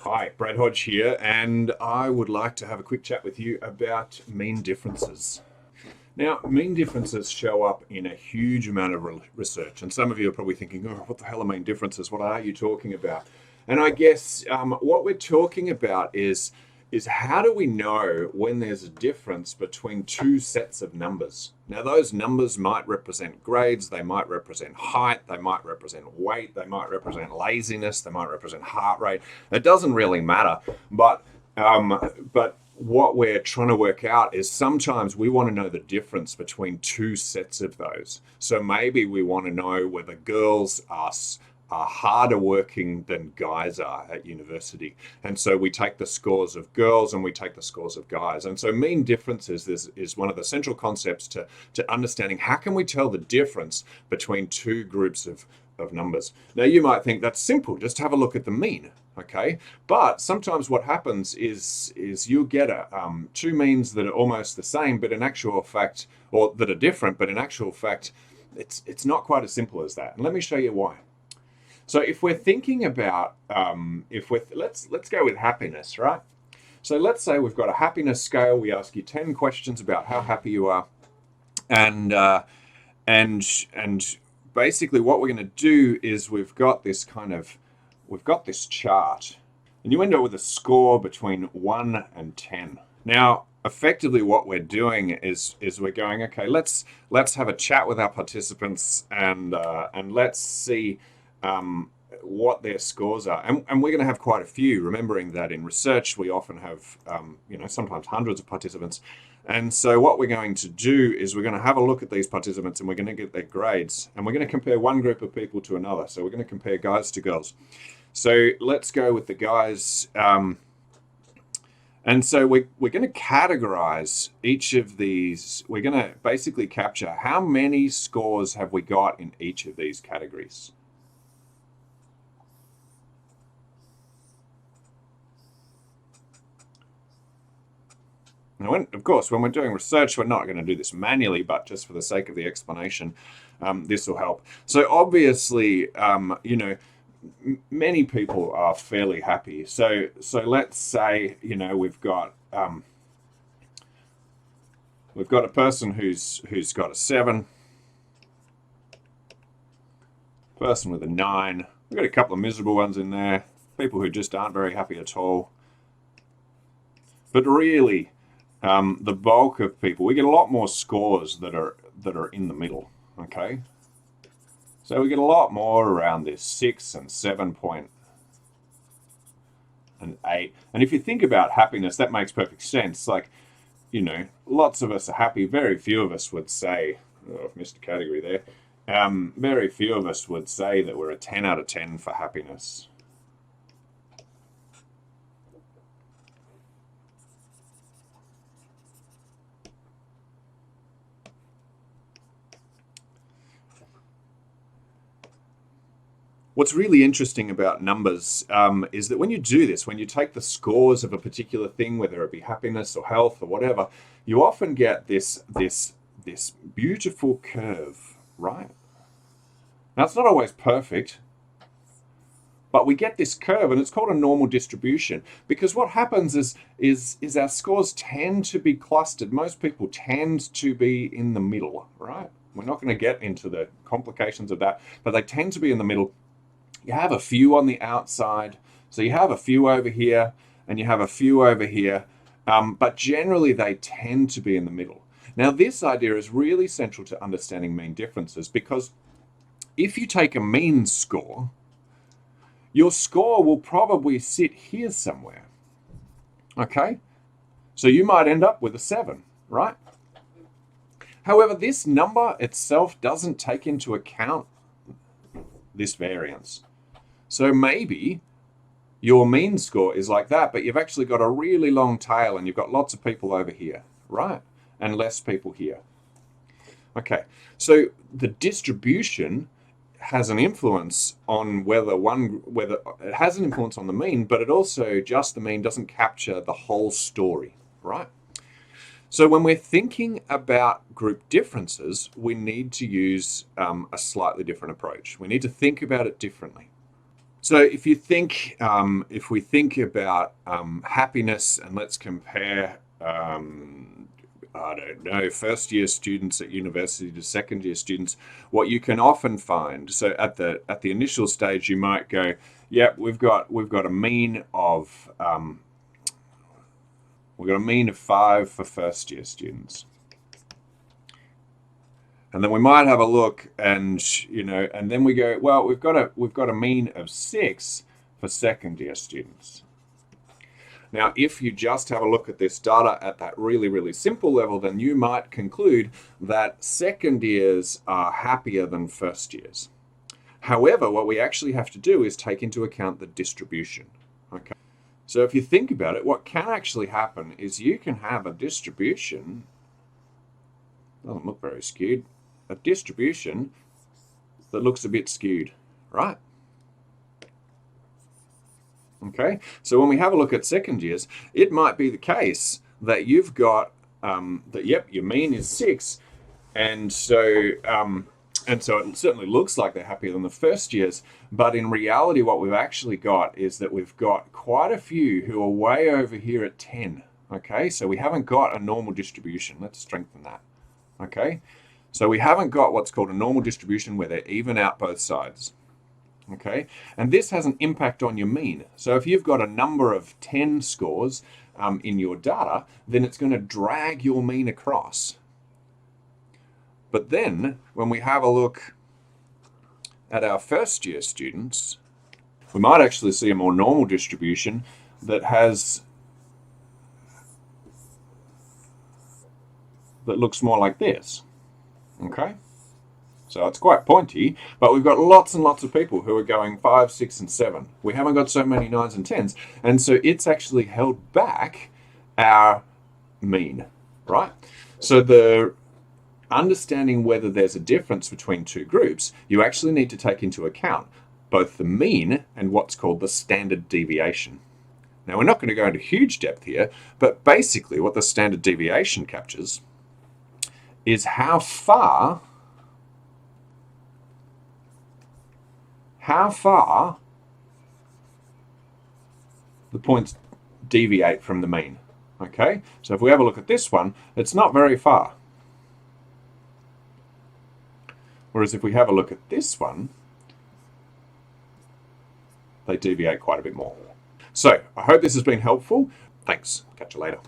Hi, Brad Hodge here, and I would like to have a quick chat with you about mean differences. Now, mean differences show up in a huge amount of research, and some of you are probably thinking, oh, what the hell are mean differences? What are you talking about? And I guess what we're talking about is how do we know when there's a difference between two sets of numbers? Now, those numbers might represent grades, they might represent height, they might represent weight, they might represent laziness, they might represent heart rate. It doesn't really matter, but what we're trying to work out is sometimes we want to know the difference between two sets of those. So maybe we want to know whether girls are harder working than guys are at university. And so we take the scores of girls and we take the scores of guys. And so mean differences is one of the central concepts to understanding how can we tell the difference between two groups of numbers. Now you might think that's simple, just have a look at the mean, okay? But sometimes what happens is you'll get two means that are almost the same, but in actual fact, or that are different, but in actual fact, it's not quite as simple as that. And let me show you why. So if we're thinking about, if we're let's go with happiness, right? So let's say we've got a happiness scale. We ask you 10 questions about how happy you are, and and basically what we're going to do is we've got this chart, and you end up with a score between 1 and 10. Now, effectively, what we're doing is we're going, okay, let's have a chat with our participants and let's see what their scores are. And we're going to have quite a few, remembering that in research, we often have, sometimes hundreds of participants. And so what we're going to do is we're going to have a look at these participants and we're going to get their grades. And we're going to compare one group of people to another. So we're going to compare guys to girls. So let's go with the guys. And so we're going to categorize each of these. We're going to basically capture how many scores have we got in each of these categories. Now, of course, when we're doing research, we're not going to do this manually, but just for the sake of the explanation, this will help. So obviously, many people are fairly happy. So let's say, we've got a person who's got a 7, person with a 9. We've got a couple of miserable ones in there, people who just aren't very happy at all. But really, the bulk of people, we get a lot more scores that are in the middle. Okay, so we get a lot more around this 6 and 7 point and 8. And if you think about happiness, that makes perfect sense. Like, lots of us are happy. Very few of us would say, oh, I've missed a category there. Very few of us would say that we're a 10 out of 10 for happiness. What's really interesting about numbers is that when you do this, when you take the scores of a particular thing, whether it be happiness or health or whatever, you often get this beautiful curve, right? Now, it's not always perfect, but we get this curve, and it's called a normal distribution, because what happens is our scores tend to be clustered. Most people tend to be in the middle, right? We're not going to get into the complications of that, but they tend to be in the middle. You have a few on the outside, so you have a few over here, and you have a few over here, but generally they tend to be in the middle. Now, this idea is really central to understanding mean differences, because if you take a mean score, your score will probably sit here somewhere. Okay? So you might end up with a 7, right? However, this number itself doesn't take into account this variance. So maybe your mean score is like that, but you've actually got a really long tail and you've got lots of people over here, right? And less people here. Okay, so the distribution has an influence on whether it has an influence on the mean, but it also, just the mean doesn't capture the whole story, right? So when we're thinking about group differences, we need to use a slightly different approach. We need to think about it differently. So if we think about happiness, and let's compare, I don't know, first year students at university to second year students, what you can often find. So at the initial stage, you might go, yep, we've got a mean of 5 for first year students. And then we might have a look, and and then we go, well, we've got a mean of 6 for second year students. Now, if you just have a look at this data at that really, really simple level, then you might conclude that second years are happier than first years. However, what we actually have to do is take into account the distribution. Okay. So if you think about it, what can actually happen is you can have a distribution, doesn't look very skewed, a distribution that looks a bit skewed, right? Okay, so when we have a look at second years, it might be the case that you've got yep, your mean is 6, and so it certainly looks like they're happier than the first years, but in reality what we've actually got is that we've got quite a few who are way over here at 10. Okay, so we haven't got a normal distribution. Let's strengthen that. Okay, so we haven't got what's called a normal distribution where they're even out both sides. Okay, and this has an impact on your mean. So if you've got a number of 10 scores in your data, then it's going to drag your mean across. But then when we have a look at our first year students, we might actually see a more normal distribution that looks more like this. Okay, so it's quite pointy, but we've got lots and lots of people who are going 5, 6, and 7. We haven't got so many 9s and 10s, and so it's actually held back our mean, right? So the understanding whether there's a difference between two groups, you actually need to take into account both the mean and what's called the standard deviation. Now, we're not going to go into huge depth here, but basically what the standard deviation captures is how far the points deviate from the mean. Okay, so if we have a look at this one, it's not very far. Whereas if we have a look at this one, they deviate quite a bit more. So I hope this has been helpful. Thanks. Catch you later.